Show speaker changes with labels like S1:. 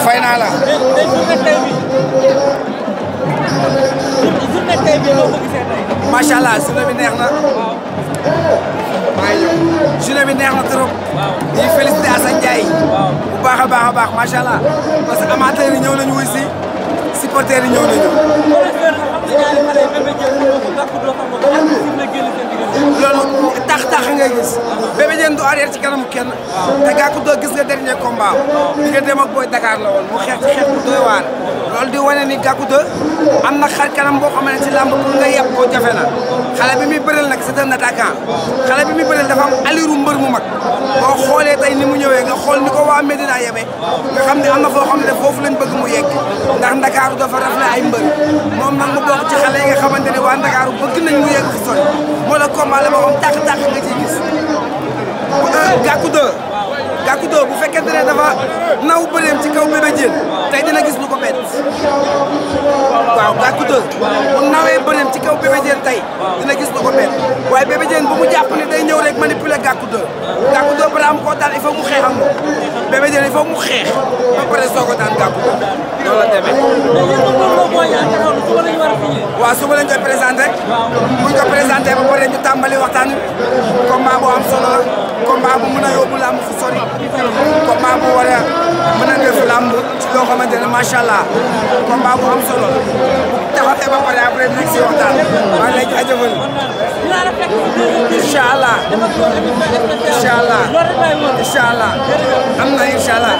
S1: fay naa la. macha allah journée bi neex na. journée bi neex na trop. di félicité Assane Ndiaye. bu baax a baax macha allah parce que amateurs yi ñëw nañu wuy si supporters yi ñëw nañu. loolu tax ngay gis. Bébé Diène du arrière ci kanamu kenn. te Gackou 2 gis nga dernier combat bi nga dem ak Boy Dakar la woon mu xeex ci xeex bu doy waar. loolu di wane ni Gackou 2 am na xar kanam boo xam ne ci làmb pour nga yeb koo jafe na xale bi muy bëreel nag c'est un attaquant xale bi muy bëreel dafa am aliru mbër mu mag boo xoolee tey ni mu ñëwee nga xool ni ko waa Medina yebee nga xam ne am na foo xam ne foofu lañ bëgg mu yegg ndax Ndakaaru dafa rafle ay mbër moom nag mu bokk ci xale yi nga xamante ne waa Ndakaaru bëgg nañ mu yegg fu sori moo la combat la boo xam tàq nga ciy gis Gackou 2 bu fekkente ne dafa naw bëreem ci kaw Bébé Diène tey dina gis lu ko bett waaw Gackou 2 bu nawee bëreem ci kaw Bébé Diène tey dina gis lu ko bett waaye Bébé Diène bu mu jàpp ne day ñëw rek manipuler Gackou 2 Gackou 2 balaa mu koo daan il faut mu xeex ak moom Bébé Diène il faut mu xeex ba pare soog a daan Gackou 2 loolu la demee. waaw suba lañ koy présenté buñ ko présenté ba pare ñu tàmbali waxtaan combat bu am solo la combat bu mën a yóbbu làmb fu sori combat bu war a mën a def làmb ci loo xamante ne macha allah combat bu am solo la bu taxawee ba pare après dinañ si waxtaan maa ngi lay jaajëfal incha allah am na incha allah.